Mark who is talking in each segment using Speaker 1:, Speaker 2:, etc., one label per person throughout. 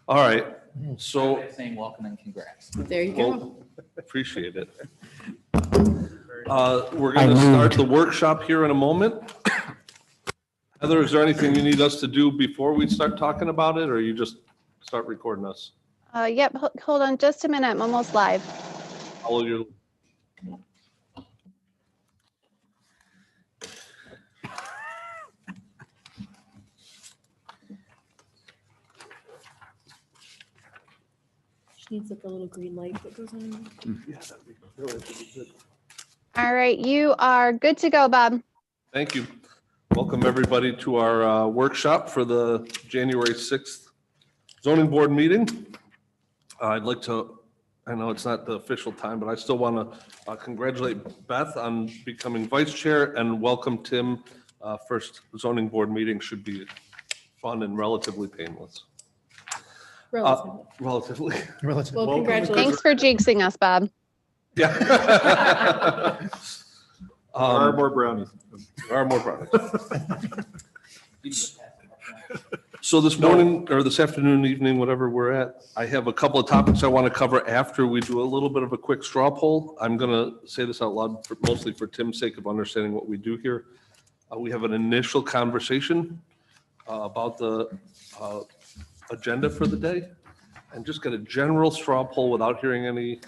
Speaker 1: All right, so
Speaker 2: Saying welcome and congrats.
Speaker 3: There you go.
Speaker 1: appreciate it. We're going to start the workshop here in a moment. Heather, is there anything you need us to do before we start talking about it, or you just start recording us?
Speaker 4: Yep, hold on just a minute. I'm almost live.
Speaker 1: Follow your.
Speaker 3: She needs like a little green light that goes on.
Speaker 4: All right, you are good to go, Bob.
Speaker 1: Thank you. Welcome, everybody, to our workshop for the January 6th zoning board meeting. I'd like to, I know it's not the official time, but I still want to congratulate Beth on becoming vice chair and welcome Tim. First zoning board meeting should be fun and relatively painless.
Speaker 3: Relatively.
Speaker 1: Relatively.
Speaker 3: Well, congratulations.
Speaker 4: Thanks for jinxing us, Bob.
Speaker 1: Yeah.
Speaker 5: There are more brownies.
Speaker 1: There are more brownies. So this morning, or this afternoon, evening, whatever we're at, I have a couple of topics I want to cover after we do a little bit of a quick straw poll. I'm going to say this out loud, mostly for Tim's sake of understanding what we do here. We have an initial conversation about the agenda for the day, and just get a general straw poll without hearing any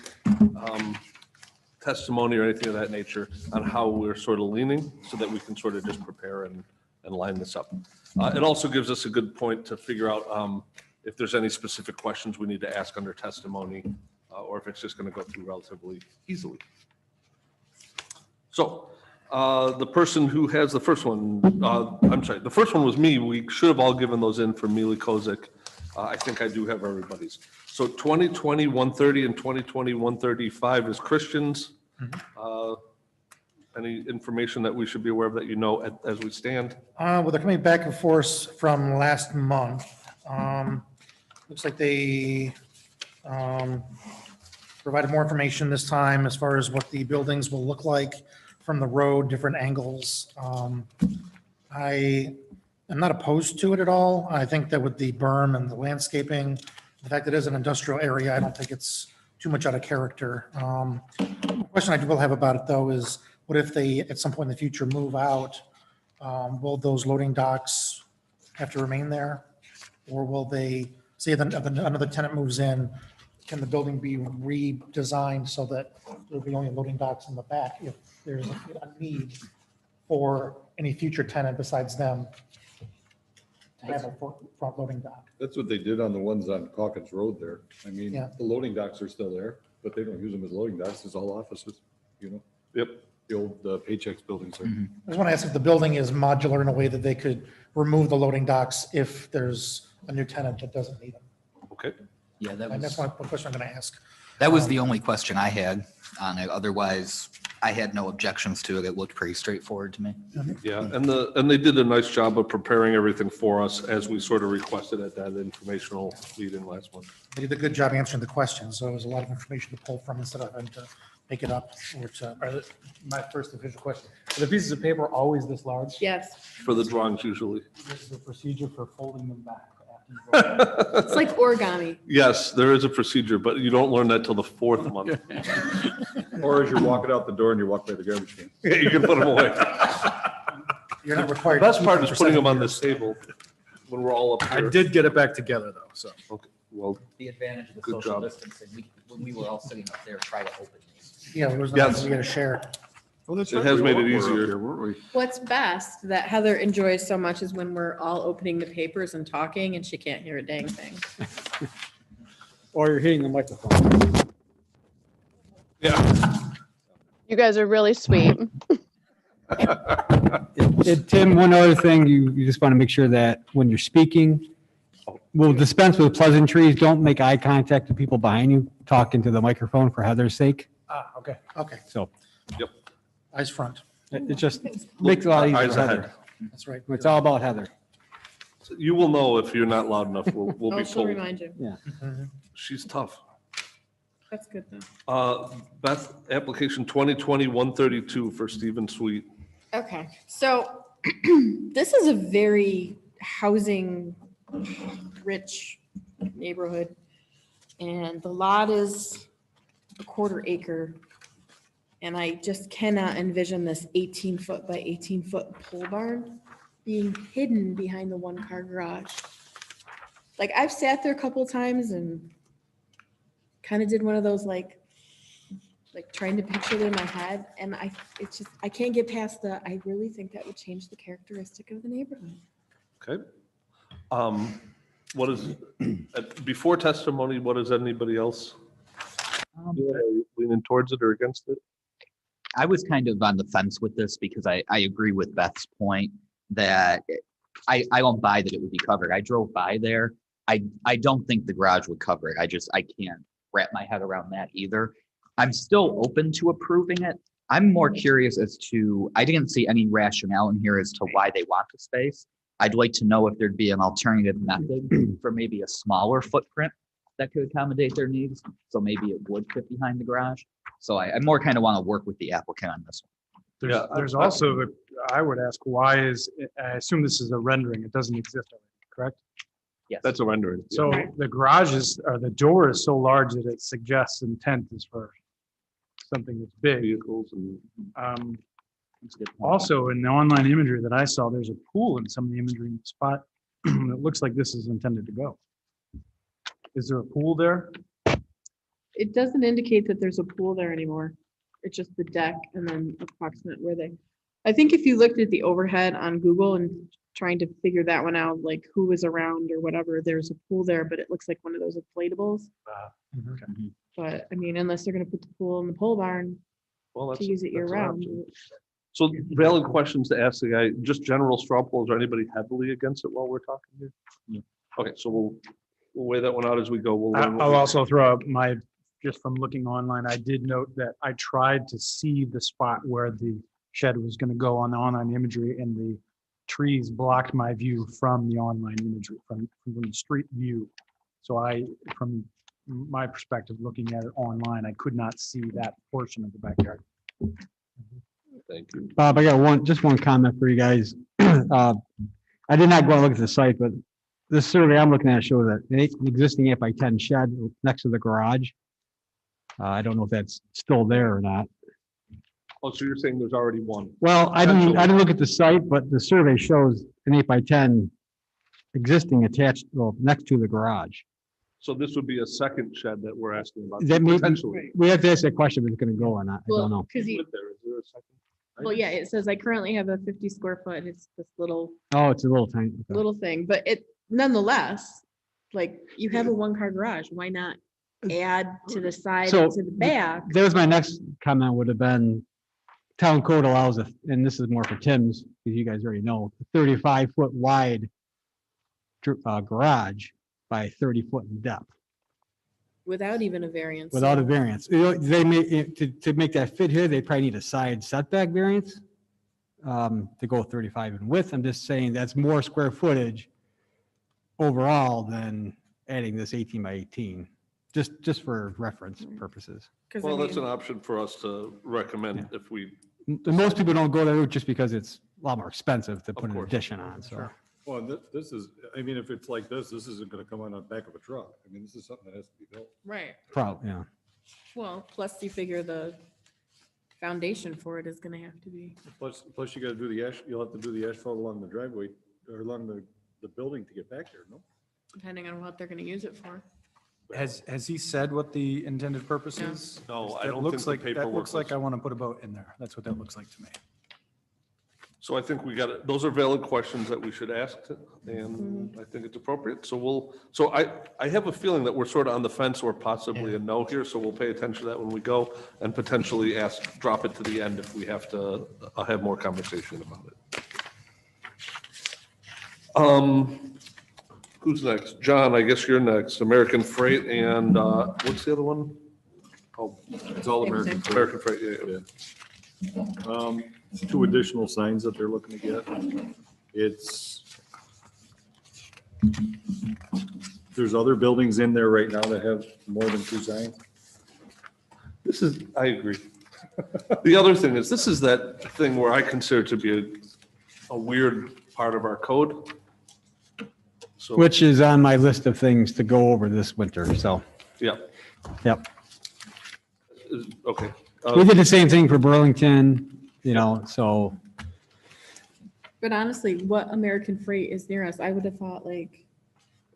Speaker 1: testimony or anything of that nature on how we're sort of leaning, so that we can sort of just prepare and line this up. It also gives us a good point to figure out if there's any specific questions we need to ask under testimony, or if it's just going to go through relatively easily. So the person who has the first one, I'm sorry, the first one was me. We should have all given those in for Mealy Kozik. I think I do have everybody's. So 2020 130 and 2020 135 is Christians. Any information that we should be aware of that you know as we stand?
Speaker 6: Well, they're coming back and forth from last month. Looks like they provided more information this time as far as what the buildings will look like from the road, different angles. I am not opposed to it at all. I think that with the berm and the landscaping, the fact that it is an industrial area, I don't think it's too much out of character. The question I will have about it, though, is what if they, at some point in the future, move out? Will those loading docks have to remain there? Or will they, say that another tenant moves in, can the building be redesigned so that there'll be only loading docks in the back if there's a need for any future tenant besides them to have a front loading dock?
Speaker 5: That's what they did on the ones on Calkins Road there. I mean,
Speaker 6: Yeah.
Speaker 5: the loading docks are still there, but they don't use them as loading docks. It's all offices, you know?
Speaker 1: Yep.
Speaker 5: The old Paychex buildings are.
Speaker 6: I just want to ask if the building is modular in a way that they could remove the loading docks if there's a new tenant that doesn't need them.
Speaker 1: Okay.
Speaker 2: Yeah,
Speaker 6: And that's one question I'm going to ask.
Speaker 2: that was the only question I had on it. Otherwise, I had no objections to it. It looked pretty straightforward to me.
Speaker 1: Yeah, and they did a nice job of preparing everything for us as we sort of requested at that informational meeting last month.
Speaker 6: They did a good job answering the questions, so it was a lot of information to pull from instead of having to make it up.
Speaker 7: My first official question. Are the pieces of paper always this large?
Speaker 3: Yes.
Speaker 1: For the drawings usually.
Speaker 7: This is the procedure for folding them back after you vote.
Speaker 3: It's like origami.
Speaker 1: Yes, there is a procedure, but you don't learn that till the fourth month.
Speaker 5: Or as you're walking out the door and you walk by the garbage can.
Speaker 1: Yeah, you can put them away.
Speaker 6: You're not
Speaker 1: The
Speaker 6: required. to
Speaker 1: best
Speaker 6: keep
Speaker 1: part
Speaker 6: them
Speaker 1: is
Speaker 6: for
Speaker 1: putting
Speaker 6: 7
Speaker 1: them on
Speaker 6: years.
Speaker 1: this table when we're all up
Speaker 7: I
Speaker 1: here.
Speaker 7: did get it back together though, so.
Speaker 1: Okay, well,
Speaker 2: The advantage of the
Speaker 1: Good
Speaker 2: social
Speaker 1: job.
Speaker 2: distancing, when we were all sitting up there, try to open these.
Speaker 6: Yeah, there was
Speaker 1: Yes.
Speaker 6: nothing we got to share.
Speaker 5: Well, that's
Speaker 1: It
Speaker 5: right.
Speaker 1: has
Speaker 5: We
Speaker 1: made
Speaker 5: all
Speaker 1: it
Speaker 5: were up
Speaker 1: easier.
Speaker 5: here, weren't we?
Speaker 3: What's best that Heather enjoys so much is when we're all opening the papers and talking and she can't hear a dang thing.
Speaker 7: Or you're hitting the microphone.
Speaker 1: yeah.
Speaker 4: You guys are really sweet.
Speaker 8: And Tim, one other thing, you just want to make sure that when you're speaking, we'll dispense with pleasantries. Don't make eye contact with people behind you, talk into the microphone for Heather's sake.
Speaker 6: Okay, okay.
Speaker 8: So
Speaker 6: Eyes front.
Speaker 8: it just makes it a lot easier
Speaker 1: Eyes
Speaker 8: for
Speaker 1: ahead.
Speaker 8: Heather.
Speaker 6: That's right.
Speaker 8: It's all about Heather.
Speaker 1: You will know if you're not loud enough. We'll
Speaker 3: Oh,
Speaker 1: be
Speaker 3: she'll
Speaker 1: told.
Speaker 3: remind you.
Speaker 1: She's tough.
Speaker 3: That's good though.
Speaker 1: Beth, application 2020 132 for Stephen Sweet.
Speaker 3: Okay, so this is a very housing rich neighborhood. And the lot is a 1/4 acre. And I just cannot envision this 18-foot by 18-foot pole barn being hidden behind the 1-car garage. Like, I've sat there a couple times and kind of did one of those like trying to picture it in my head. And I can't get past I really think that would change the characteristic of the neighborhood.
Speaker 1: Okay. What is, before testimony, what is anybody else leaning towards it or against it?
Speaker 2: I was kind of on the fence with this because I agree with Beth's point that I don't buy that it would be covered. I drove by there. I don't think the garage would cover it. I can't wrap my head around that either. I'm still open to approving it. I'm more curious as to, I didn't see any rationale in here as to why they want the space. I'd like to know if there'd be an alternative method for maybe a smaller footprint that could accommodate their needs. So maybe it would fit behind the garage. So I more kind of want to work with the applicant on this one.
Speaker 1: Yeah,
Speaker 7: There's also, I would ask, why is, I assume this is a rendering. It doesn't exist already, correct?
Speaker 2: Yes.
Speaker 1: That's a rendering.
Speaker 7: So the garage is, or the door is so large that it suggests intent is for something that's big.
Speaker 1: Vehicles and.
Speaker 2: That's a good point.
Speaker 7: Also, in the online imagery that I saw, there's a pool in some of the imagery in the spot. It looks like this is intended to go. Is there a pool there?
Speaker 3: It doesn't indicate that there's a pool there anymore. It's just the deck and then approximate where I think if you looked at the overhead on Google and trying to figure that one out, like who was around or whatever, there's a pool there, but it looks like one of those inflatables. But I mean, unless they're gonna put the pool in the pole barn
Speaker 1: Well,
Speaker 3: to use it year
Speaker 1: that's an
Speaker 3: round.
Speaker 1: option. So valid questions to ask the guy, just general straw polls, are anybody heavily against it while we're talking here?
Speaker 2: No.
Speaker 1: Okay, so we'll weigh that one out as we go. We'll learn what
Speaker 7: I'll
Speaker 1: we-
Speaker 7: also throw out just from looking online, I did note that I tried to see the spot where the shed was gonna go on the online imagery, and the trees blocked my view from the online imagery, from the street view. So from my perspective, looking at it online, I could not see that portion of the backyard.
Speaker 1: Thank you.
Speaker 8: Bob, I got just one comment for you guys. I did not go and look at the site, but this survey I'm looking at shows that an existing 8x10 shed next to the garage. I don't know if that's still there or not.
Speaker 1: Oh, so you're saying there's already one?
Speaker 8: Well, I didn't look at the site, but the survey shows an 8x10 existing attached, well, next to the garage.
Speaker 1: So this would be a second shed that we're asking about?
Speaker 8: That may,
Speaker 1: Potentially.
Speaker 8: we have to ask that question if it's gonna go or not. I don't know.
Speaker 3: Cause
Speaker 1: Is there a second?
Speaker 3: well, yeah, it says I currently have a 50 square foot. It's this little
Speaker 8: Oh, it's a little tiny. okay.
Speaker 3: little thing, but it nonetheless, like you have a 1-car garage, why not add to the side
Speaker 8: So,
Speaker 3: and to the back?
Speaker 8: There's my next comment would have been, town code allows, and this is more for Tim's, because you guys already know, 35-foot wide garage by 30-foot in depth,
Speaker 3: Without even a variance.
Speaker 8: without a variance. You know, they may, to make that fit here, they probably need a side setback variance to go 35 in width. I'm just saying that's more square footage overall than adding this 18 by 18, just for reference purposes.
Speaker 3: 'Cause I
Speaker 1: Well, that's
Speaker 3: mean,
Speaker 1: an option for us to recommend if we,
Speaker 8: And most people don't go that route just because it's a lot more expensive to put an
Speaker 1: course.
Speaker 8: addition on, so.
Speaker 5: Well, and this is, I mean, if it's like this isn't gonna come on the back of a truck. I mean, this is something that has to be built.
Speaker 3: right.
Speaker 8: Probably, yeah.
Speaker 3: Well, plus you figure the foundation for it is gonna have to be.
Speaker 5: Plus you gotta do you'll have to do the asphalt along the driveway or along the building to get back there, no?
Speaker 3: Depending on what they're gonna use it for.
Speaker 7: Has he said what the intended purpose
Speaker 3: No.
Speaker 7: is?
Speaker 1: No, I
Speaker 7: That
Speaker 1: don't
Speaker 7: looks
Speaker 1: think the
Speaker 7: like That
Speaker 1: paperwork
Speaker 7: looks like
Speaker 1: was-
Speaker 7: I want to put a boat in there. That's what that looks like to me.
Speaker 1: so I think we got it. Those are valid questions that we should ask, and I think it's appropriate. So I have a feeling that we're sort of on the fence or possibly a no here, so we'll pay attention to that when we go and potentially drop it to the end if we have to have more conversation about it. Who's next? John, I guess you're next. American Freight and, what's the other one? Oh,
Speaker 5: It's all American.
Speaker 1: American Freight, yeah, yeah.
Speaker 5: 2 additional signs that they're looking to get. There's other buildings in there right now that have more than 2 signs.
Speaker 1: I agree. The other thing is, this is that thing where I consider it to be a weird part of our code. So,
Speaker 8: Which is on my list of things to go over this winter, so,
Speaker 1: yeah,
Speaker 8: yep.
Speaker 1: okay.
Speaker 8: We did the same thing for Burlington, you know, so,
Speaker 3: But honestly, what American Freight is near us? I would have thought like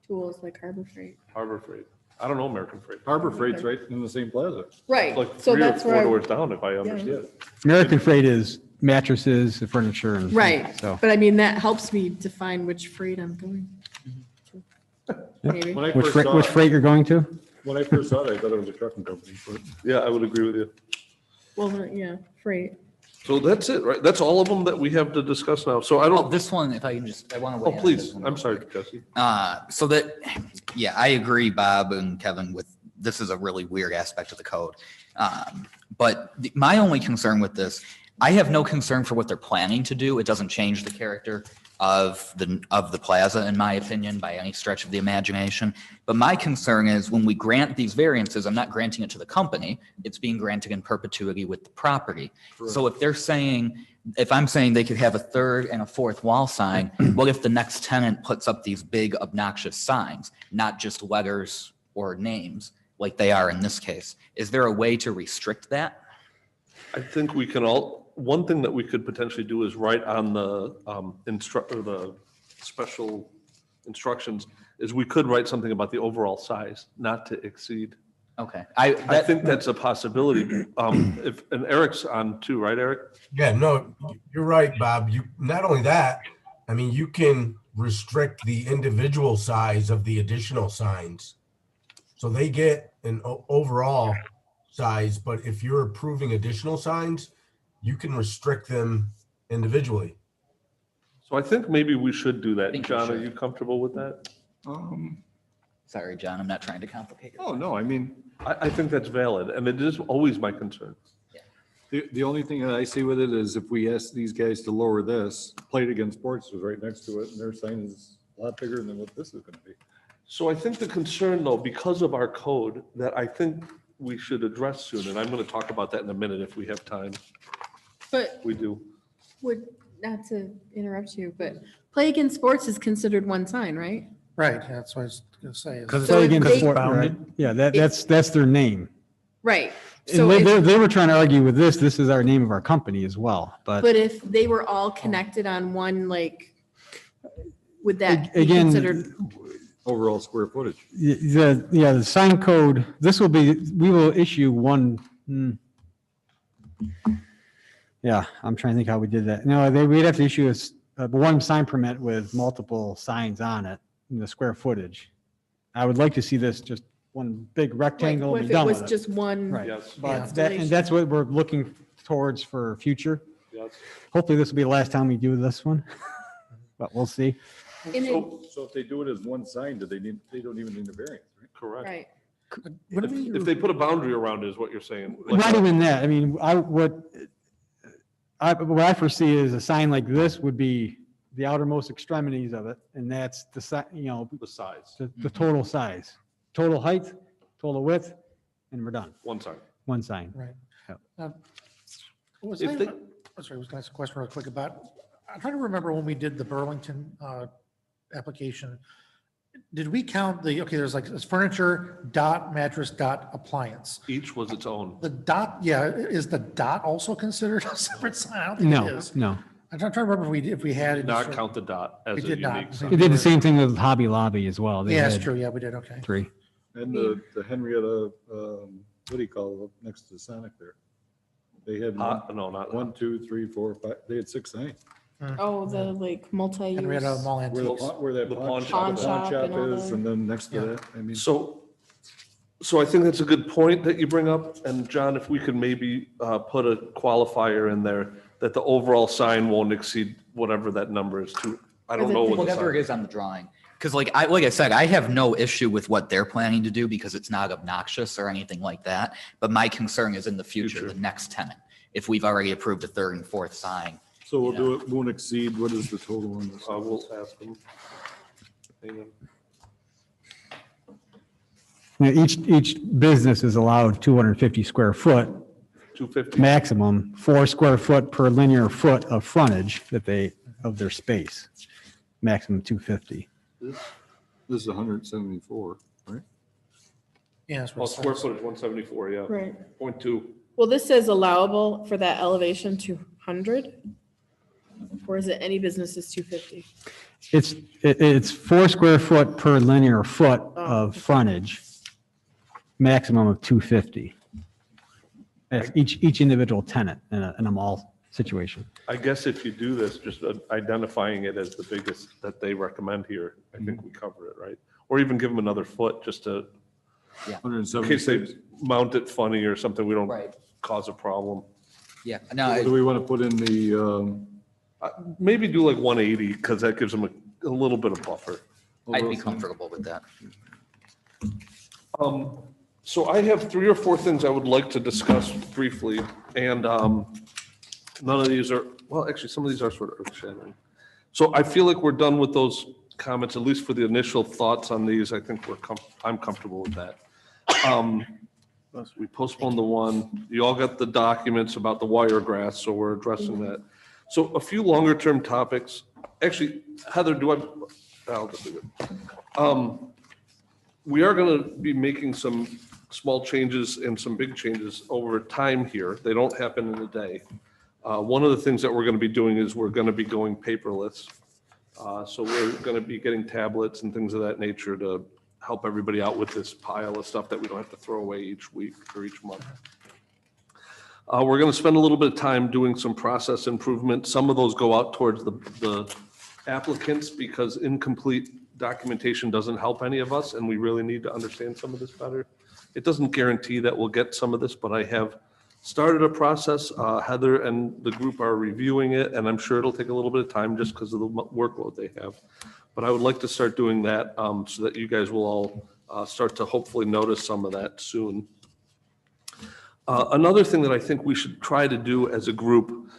Speaker 3: tools like Harbor Freight.
Speaker 1: Harbor Freight. I don't know American Freight.
Speaker 5: Harbor Freight's right in the same plaza.
Speaker 3: Right,
Speaker 1: Like
Speaker 3: so
Speaker 1: 3 or
Speaker 3: that's
Speaker 1: 4
Speaker 3: where,
Speaker 1: doors down, if I understand.
Speaker 8: American Freight is mattresses, furniture and.
Speaker 3: right,
Speaker 8: So,
Speaker 3: but I mean, that helps me define which freight I'm going to. Maybe.
Speaker 5: When I
Speaker 8: which
Speaker 5: first
Speaker 8: freight,
Speaker 5: saw
Speaker 8: which
Speaker 5: it,
Speaker 8: freight you're going to?
Speaker 5: when I first saw it, I thought it was a trucking company, but
Speaker 1: Yeah, I would agree with you.
Speaker 3: Well, yeah, freight.
Speaker 1: So that's it, right? That's all of them that we have to discuss now. So I
Speaker 2: Oh,
Speaker 1: don't,
Speaker 2: this one, if I can just, I want to.
Speaker 1: oh, please, I'm sorry, Jesse.
Speaker 2: So that, yeah, I agree, Bob and Kevin, with, this is a really weird aspect of the code. But my only concern with this, I have no concern for what they're planning to do. It doesn't change the character of the plaza, in my opinion, by any stretch of the imagination. But my concern is when we grant these variances, I'm not granting it to the company, it's being granted in perpetuity with the property. So if they're saying, if I'm saying they could have a third and a fourth wall sign, what if the next tenant puts up these big obnoxious signs, not just letters or names like they are in this case? Is there a way to restrict that?
Speaker 1: I think we can all, one thing that we could potentially do is write on the the special instructions, is we could write something about the overall size, not to exceed.
Speaker 2: Okay.
Speaker 1: I think that's a possibility. And Eric's on too, right, Eric?
Speaker 9: Yeah, no, you're right, Bob. You, not only that, I mean, you can restrict the individual size of the additional signs. So they get an overall size, but if you're approving additional signs, you can restrict them individually.
Speaker 1: So I think maybe we should do that.
Speaker 2: think we
Speaker 1: John, are
Speaker 2: should.
Speaker 1: you comfortable with that?
Speaker 2: Sorry, John, I'm not trying to complicate it.
Speaker 5: oh, no, I mean,
Speaker 1: I think that's valid, and it is always my concern.
Speaker 5: the only thing that I see with it is if we ask these guys to lower this, Play It Again Sports was right next to it, and their sign is a lot bigger than what this is gonna be.
Speaker 1: So I think the concern, though, because of our code, that I think we should address soon, and I'm going to talk about that in a minute if we have time.
Speaker 3: But
Speaker 1: We do.
Speaker 3: would, not to interrupt you, but Play Against Sports is considered one sign, right?
Speaker 6: Right, that's what I was gonna say. is-
Speaker 8: Because
Speaker 3: So
Speaker 8: again,
Speaker 3: they-
Speaker 8: sport, right? Yeah, that's their name.
Speaker 3: Right.
Speaker 8: And
Speaker 3: So
Speaker 8: they
Speaker 3: if,
Speaker 8: were trying to argue with this is our name of our company as well, but
Speaker 3: but if they were all connected on one, like, would that be
Speaker 8: again,
Speaker 3: considered?
Speaker 5: Overall square footage.
Speaker 8: the sign code, we will issue one. Yeah, I'm trying to think how we did that. No, we'd have to issue one sign permit with multiple signs on it in the square footage. I would like to see this just one big
Speaker 3: Like,
Speaker 8: rectangle
Speaker 3: what
Speaker 8: and
Speaker 3: if
Speaker 8: be
Speaker 3: it
Speaker 8: done
Speaker 3: was
Speaker 8: with it.
Speaker 3: just one?
Speaker 8: Right.
Speaker 1: Yes,
Speaker 8: But and that's what we're looking towards for future.
Speaker 1: yes.
Speaker 8: Hopefully this will be the last time we do this one, but we'll see.
Speaker 3: And it-
Speaker 5: So if they do it as one sign, they don't even need a variance, right?
Speaker 1: Correct.
Speaker 3: Right.
Speaker 1: If they put a boundary around it, is what you're saying. Like-
Speaker 8: Not even that. I mean, what I foresee is a sign like this would be the outermost extremities of it, and that's the
Speaker 1: The size,
Speaker 8: the total size, total height, total width, and we're done.
Speaker 1: one side.
Speaker 8: One sign.
Speaker 6: Right.
Speaker 8: Yep.
Speaker 6: What was
Speaker 1: If
Speaker 6: I,
Speaker 1: they-
Speaker 6: I'm sorry, I was going to ask a question real quick about, I'm trying to remember when we did the Burlington application. Did we count okay, there's like, it's furniture, dot, mattress, dot, appliance.
Speaker 1: Each was its own.
Speaker 6: The dot, yeah, is the dot also considered a separate sign? I don't think it
Speaker 8: No,
Speaker 6: is.
Speaker 8: no.
Speaker 6: I'm trying to remember if we had.
Speaker 1: Did not count the dot as
Speaker 6: We
Speaker 1: a
Speaker 6: did not.
Speaker 1: unique
Speaker 6: We
Speaker 1: sign.
Speaker 8: We did the same thing with Hobby Lobby as well. They
Speaker 6: Yeah, that's
Speaker 8: had
Speaker 6: true. Yeah, we did. Okay.
Speaker 8: 3.
Speaker 5: And the Henrietta, what do you call it, next to Sonic there? They had
Speaker 1: No, not.
Speaker 5: 1, 2, 3, 4, 5, they had 6 signs.
Speaker 3: Oh, the like multi-use.
Speaker 6: Henrietta Mall
Speaker 5: Where
Speaker 6: Antiques.
Speaker 5: where that
Speaker 1: The
Speaker 5: pawn
Speaker 3: pawn
Speaker 5: shop
Speaker 3: shop and all
Speaker 5: is,
Speaker 3: that.
Speaker 5: and then next to
Speaker 6: Yeah.
Speaker 5: that, I mean.
Speaker 1: So I think that's a good point that you bring up. And John, if we could maybe put a qualifier in there that the overall sign won't exceed whatever that number is to, I don't know what the
Speaker 2: Whatever it
Speaker 1: sign.
Speaker 2: is on the drawing. Because like I said, I have no issue with what they're planning to do because it's not obnoxious or anything like that. But my concern is in the future,
Speaker 1: Future.
Speaker 2: the next tenant. If we've already approved a third and fourth sign.
Speaker 5: So we'll do it, won't exceed, what is the total on this?
Speaker 1: We'll ask them. Hang on.
Speaker 8: Each business is allowed 250 square foot
Speaker 1: 250.
Speaker 8: maximum, 4 square foot per linear foot of frontage of their space, maximum 250.
Speaker 5: This is 174, right?
Speaker 6: Yeah, that's
Speaker 1: Oh,
Speaker 6: what it
Speaker 1: square
Speaker 6: says.
Speaker 1: footage, 174, yeah,
Speaker 3: Right.
Speaker 1: 0.2.
Speaker 3: Well, this says allowable for that elevation 200. Or is it any business is 250?
Speaker 8: It's 4 square foot per linear foot
Speaker 3: Oh,
Speaker 8: of
Speaker 3: okay.
Speaker 8: frontage, maximum of 250. That's each individual tenant in a mall situation.
Speaker 1: I guess if you do this, just identifying it as the biggest that they recommend here, I think we cover it, right? Or even give them another foot just to, in case they
Speaker 5: 176.
Speaker 1: mount it funny or something, we don't
Speaker 2: Right.
Speaker 1: cause a problem.
Speaker 2: Yeah,
Speaker 5: What
Speaker 2: no,
Speaker 5: do we want to put in the,
Speaker 1: Maybe do like 180 because that gives them a little bit of buffer.
Speaker 2: I'd be
Speaker 5: overall
Speaker 2: comfortable with that.
Speaker 1: So I have 3 or 4 things I would like to discuss briefly, and none of these are, well, actually, some of these are sort of earth-shattering. So I feel like we're done with those comments, at least for the initial thoughts on these. I think I'm comfortable with that. We postponed the one. You all got the documents about the Wiregrass, so we're addressing that. So a few longer-term topics. Actually, Heather, I'll just do it. We are going to be making some small changes and some big changes over time here. They don't happen in a day. One of the things that we're going to be doing is we're going to be going paperless. So we're going to be getting tablets and things of that nature to help everybody out with this pile of stuff that we don't have to throw away each week or each month. We're going to spend a little bit of time doing some process improvement. Some of those go out towards the applicants because incomplete documentation doesn't help any of us, and we really need to understand some of this better. It doesn't guarantee that we'll get some of this, but I have started a process. Heather and the group are reviewing it, and I'm sure it'll take a little bit of time just because of the workload they have. But I would like to start doing that so that you guys will all start to hopefully notice some of that soon. Another thing that I think we should try to do as a group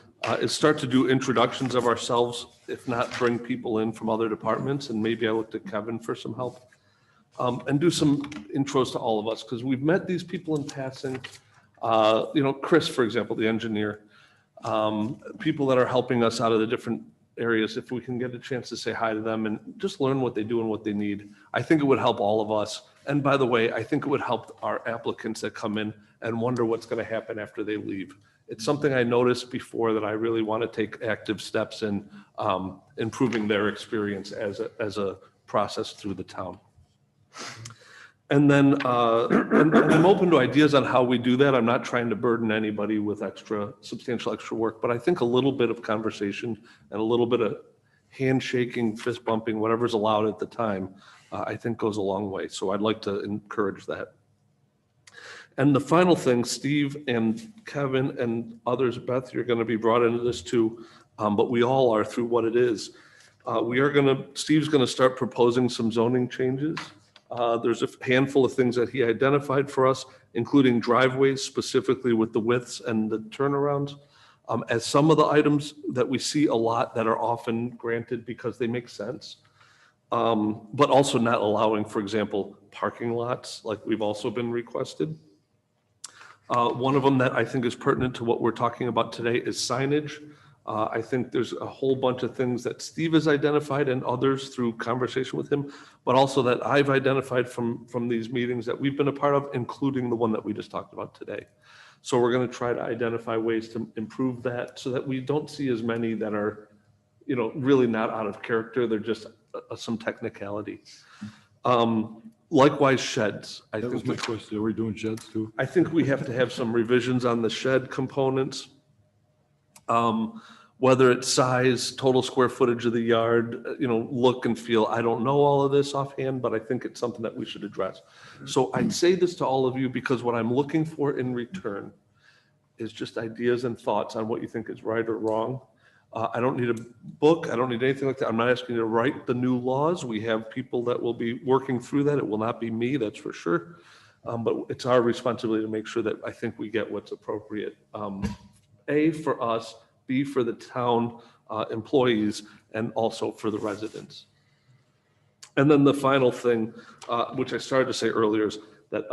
Speaker 1: is start to do introductions of ourselves, if not bring people in from other departments. And maybe I looked at Kevin for some help. And do some intros to all of us, because we've met these people in passing. Chris, for example, the engineer, people that are helping us out of the different areas, if we can get a chance to say hi to them and just learn what they do and what they need, I think it would help all of us. And by the way, I think it would help our applicants that come in and wonder what's going to happen after they leave. It's something I noticed before that I really want to take active steps in improving their experience as a process through the town. And then and I'm open to ideas on how we do that. I'm not trying to burden anybody with substantial extra work, but I think a little bit of conversation and a little bit of handshaking, fist bumping, whatever's allowed at the time, I think goes a long way. So I'd like to encourage that. And the final thing, Steve and Kevin and others, Beth, you're going to be brought into this too, but we all are through what it is. Steve's going to start proposing some zoning changes. There's a handful of things that he identified for us, including driveways, specifically with the widths and the turnarounds, as some of the items that we see a lot that are often granted because they make sense, but also not allowing, for example, parking lots like we've also been requested. One of them that I think is pertinent to what we're talking about today is signage. I think there's a whole bunch of things that Steve has identified and others through conversation with him, but also that I've identified from these meetings that we've been a part of, including the one that we just talked about today. So we're going to try to identify ways to improve that so that we don't see as many that are, really not out of character. They're just some technicality. Likewise, sheds.
Speaker 5: That was my question. Are we doing sheds too?
Speaker 1: I think we have to have some revisions on the shed components. Whether it's size, total square footage of the yard, look and feel. I don't know all of this offhand, but I think it's something that we should address. So I'd say this to all of you because what I'm looking for in return is just ideas and thoughts on what you think is right or wrong. I don't need a book. I don't need anything like that. I'm not asking you to write the new laws. We have people that will be working through that. It will not be me, that's for sure. But it's our responsibility to make sure that I think we get what's appropriate. A, for us, B, for the town employees, and also for the residents. And then the final thing, which I started to say earlier, is that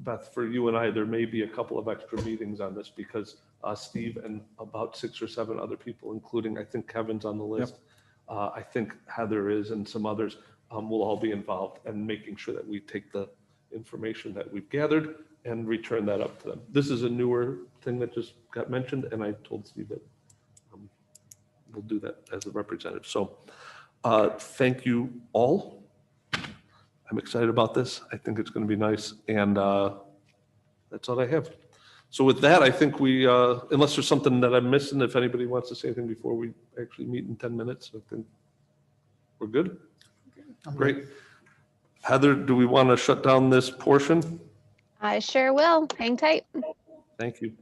Speaker 1: Beth, for you and I, there may be a couple of extra meetings on this because Steve and about 6 or 7 other people, including I think Kevin's on the list. I think Heather is and some others. we'll all be involved and making sure that we take the information that we've gathered and return that up to them. This is a newer thing that just got mentioned, and I told Steve that we'll do that as a representative. So thank you all. I'm excited about this. I think it's going to be nice. And that's all I have. So with that, I think we, unless there's something that I'm missing, if anybody wants to say anything before we actually meet in 10 minutes, I think we're good. Great. Heather, do we want to shut down this portion?
Speaker 4: I sure will. Hang tight.
Speaker 1: Thank you.